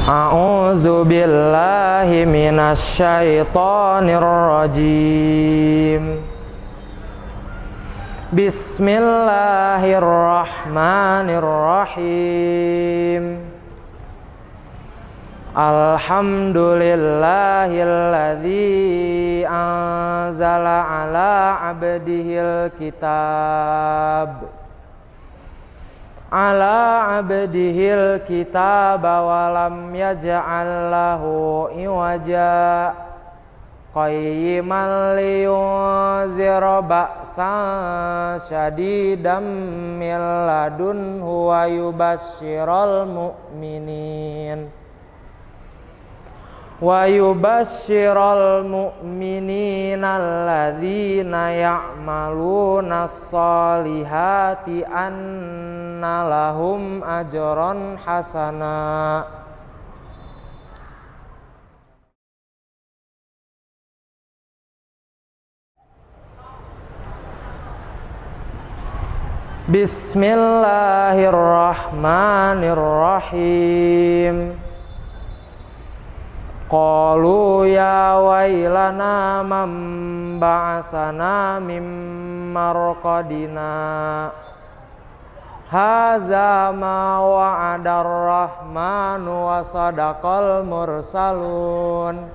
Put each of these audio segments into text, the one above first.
A'udzu billahi minasyaitonir rajim. Bismillahirrahmanirrahim. Alhamdulillahilladzi anzala ala abdihil kitab. Ala abdihil kitab wa lam yaj'al lahu iwaja qayyiman liyunzira ba'san syadidan min ladunhu wa yubashshiral mu'minin alladzina ya'maluna sholihati anna lahum ajran hasana. Bismillahirrahmanirrahim. Qalu ya wailana man ba'asana min marqadina haza ma wa'adar rahmanu wa sadaqal mursalun.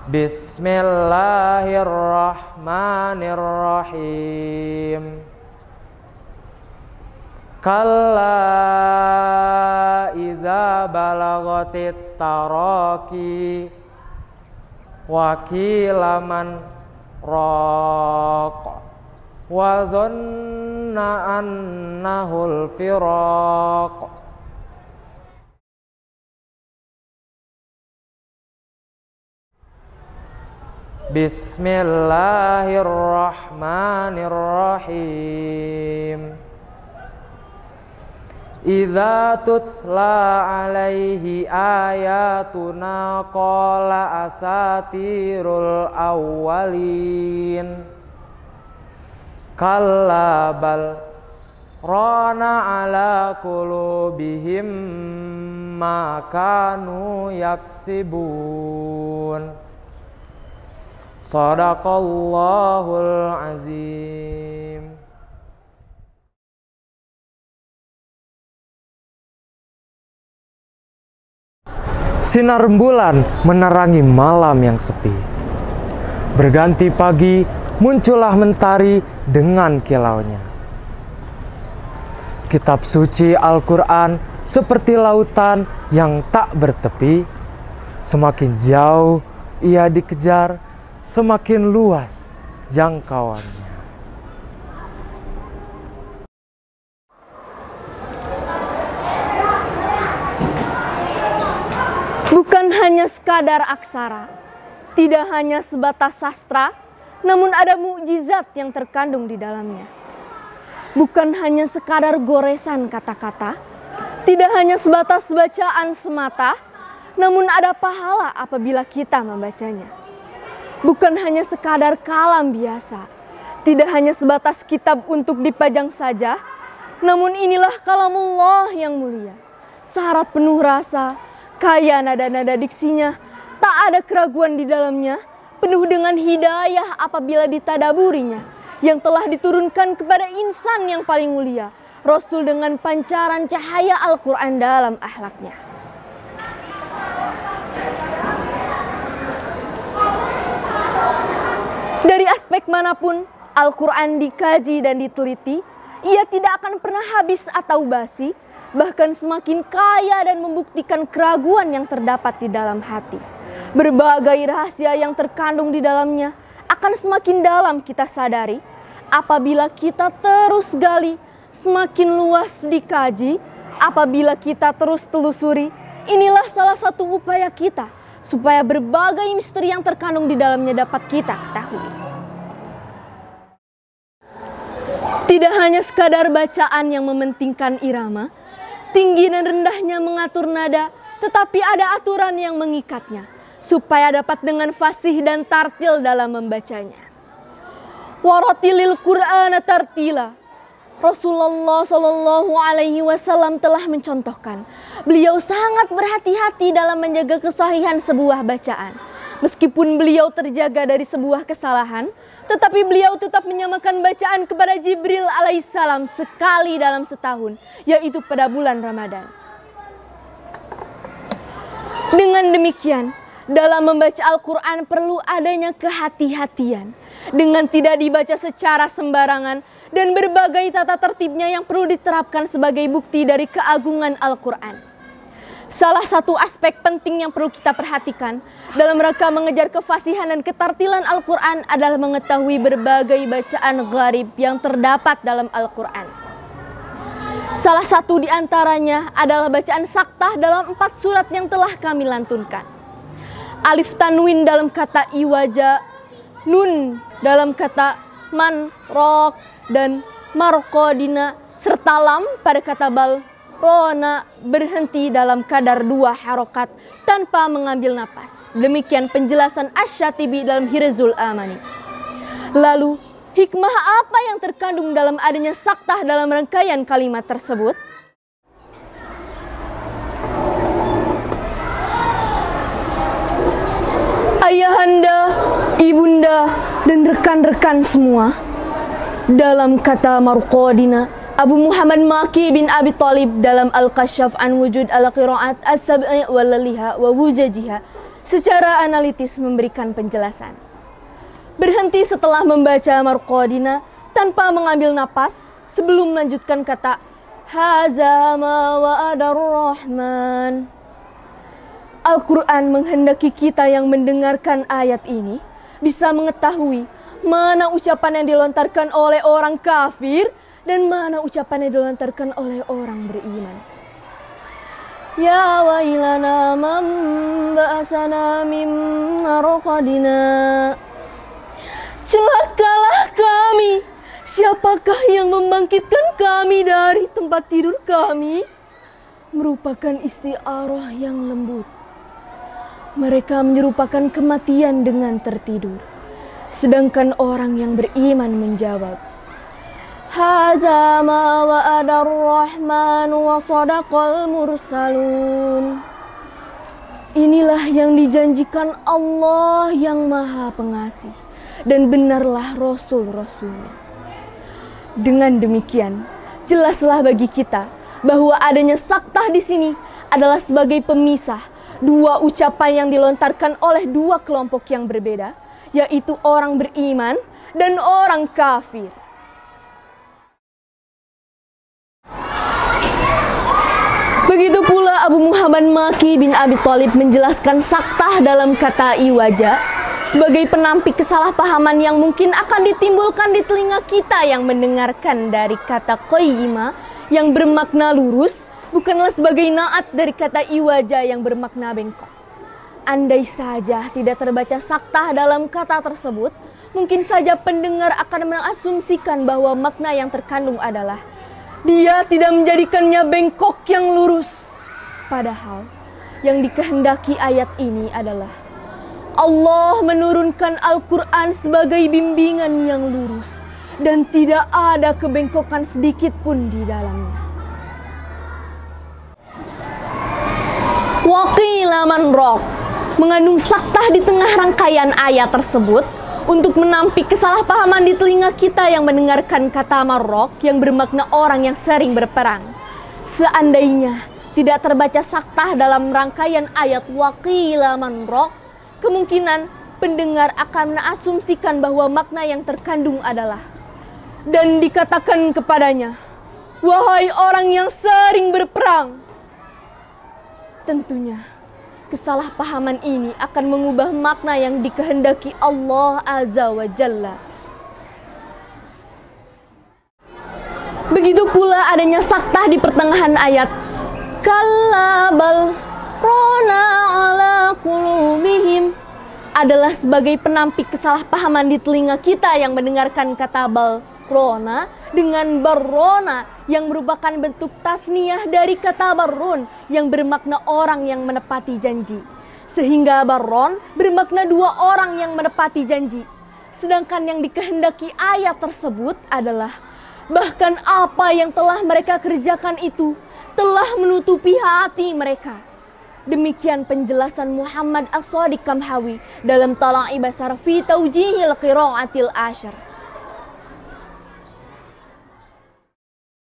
Bismillahirrahmanirrahim. Kalla iza balagatit taraqi wa qila man raq wa zanna annahul firaq. Bismillahirrahmanirrahim. Idza tutla alaihi ayatuna qala asatirul awwalin. Kalla bal rana ala qulubihim ma kanu yaksibun. Shadaqallahul azim. Sinar rembulan menerangi malam yang sepi. Berganti pagi, muncullah mentari dengan kilaunya. Kitab suci Al-Quran seperti lautan yang tak bertepi. Semakin jauh ia dikejar, semakin luas jangkauannya. Bukan hanya sekadar aksara, tidak hanya sebatas sastra, namun ada mukjizat yang terkandung di dalamnya. Bukan hanya sekadar goresan kata-kata, tidak hanya sebatas bacaan semata, namun ada pahala apabila kita membacanya. Bukan hanya sekadar kalam biasa, tidak hanya sebatas kitab untuk dipajang saja, namun inilah kalamullah yang mulia, syarat penuh rasa, kaya nada-nada diksinya, tak ada keraguan di dalamnya, penuh dengan hidayah apabila ditadaburinya, yang telah diturunkan kepada insan yang paling mulia, Rasul dengan pancaran cahaya Al-Quran dalam akhlaknya. Dari aspek manapun Al-Quran dikaji dan diteliti, ia tidak akan pernah habis atau basi, bahkan semakin kaya dan membuktikan keraguan yang terdapat di dalam hati. Berbagai rahasia yang terkandung di dalamnya akan semakin dalam kita sadari apabila kita terus gali, semakin luas dikaji apabila kita terus telusuri. Inilah salah satu upaya kita supaya berbagai misteri yang terkandung di dalamnya dapat kita ketahui. Tidak hanya sekadar bacaan yang mementingkan irama, tinggi dan rendahnya mengatur nada, tetapi ada aturan yang mengikatnya, supaya dapat dengan fasih dan tartil dalam membacanya. Waratilil Qur'ana tartila, Rasulullah Shallallahu Alaihi Wasallam telah mencontohkan, beliau sangat berhati-hati dalam menjaga kesahihan sebuah bacaan. Meskipun beliau terjaga dari sebuah kesalahan, tetapi beliau tetap menyamakan bacaan kepada Jibril alaihissalam sekali dalam setahun, yaitu pada bulan Ramadan. Dengan demikian, dalam membaca Al-Quran perlu adanya kehati-hatian dengan tidak dibaca secara sembarangan dan berbagai tata tertibnya yang perlu diterapkan sebagai bukti dari keagungan Al-Quran. Salah satu aspek penting yang perlu kita perhatikan dalam rangka mengejar kefasihan dan ketartilan Al-Quran adalah mengetahui berbagai bacaan gharib yang terdapat dalam Al-Quran. Salah satu di antaranya adalah bacaan saktah dalam 4 surat yang telah kami lantunkan. Alif tanwin dalam kata iwaja, nun dalam kata man, rok, dan marqadina, serta lam pada kata bal, rona berhenti dalam kadar 2 harokat tanpa mengambil napas. Demikian penjelasan Asy-Syatibi dalam Hirzul Amani. Lalu, hikmah apa yang terkandung dalam adanya saktah dalam rangkaian kalimat tersebut? Ayahanda, ibunda, dan rekan-rekan semua, dalam kata marqadina, Abu Muhammad Maki bin Abi Thalib dalam Al-Kashaf an Wujud al-Qiraat as-sab'i walaliha wa wujajiha secara analitis memberikan penjelasan. Berhenti setelah membaca marqadina tanpa mengambil napas sebelum melanjutkan kata haza ma wa'adar rahman. Al-Quran menghendaki kita yang mendengarkan ayat ini bisa mengetahui mana ucapan yang dilontarkan oleh orang kafir dan mana ucapan yang dilontarkan oleh orang beriman. Ya wailana man ba'asana mim marqadina. Celakalah kami, siapakah yang membangkitkan kami dari tempat tidur kami? Merupakan isti'arah yang lembut. Mereka menyerupakan kematian dengan tertidur. Sedangkan orang yang beriman menjawab, haza ma wa'adar rahman wa sadaqal mursalun. Inilah yang dijanjikan Allah yang Maha Pengasih dan benarlah Rasul-Rasulnya. Dengan demikian, jelaslah bagi kita bahwa adanya saktah di sini adalah sebagai pemisah 2 ucapan yang dilontarkan oleh 2 kelompok yang berbeda, yaitu orang beriman dan orang kafir. Begitu pula Abu Muhammad Maki bin Abi Thalib menjelaskan saktah dalam kata iwaja sebagai penampik kesalahpahaman yang mungkin akan ditimbulkan di telinga kita yang mendengarkan dari kata qayyima yang bermakna lurus, bukanlah sebagai naat dari kata iwaja yang bermakna bengkok. Andai saja tidak terbaca saktah dalam kata tersebut, mungkin saja pendengar akan mengasumsikan bahwa makna yang terkandung adalah dia tidak menjadikannya bengkok yang lurus. Padahal yang dikehendaki ayat ini adalah Allah menurunkan Al-Quran sebagai bimbingan yang lurus dan tidak ada kebengkokan sedikit pun di dalamnya. Waqila man raq mengandung saktah di tengah rangkaian ayat tersebut untuk menampik kesalahpahaman di telinga kita yang mendengarkan kata marraq yang bermakna orang yang sering berperang. Seandainya tidak terbaca saktah dalam rangkaian ayat waqila man raq, kemungkinan pendengar akan mengasumsikan bahwa makna yang terkandung adalah dan dikatakan kepadanya, wahai orang yang sering berperang. Tentunya, kesalahpahaman ini akan mengubah makna yang dikehendaki Allah Azza wa Jalla. Begitu pula adanya saktah di pertengahan ayat. Kalla bal rona ala qulubihim adalah sebagai penampik kesalahpahaman di telinga kita yang mendengarkan kata bal rona dengan barrona yang merupakan bentuk tasniyah dari kata barron yang bermakna orang yang menepati janji. Sehingga barron bermakna 2 orang yang menepati janji. Sedangkan yang dikehendaki ayat tersebut adalah Bahkan apa yang telah mereka kerjakan itu telah menutupi hati mereka. Demikian penjelasan Muhammad As-Shadiq Kamhawi dalam Talai Basar fi Taujihil Qira'atil Ashar.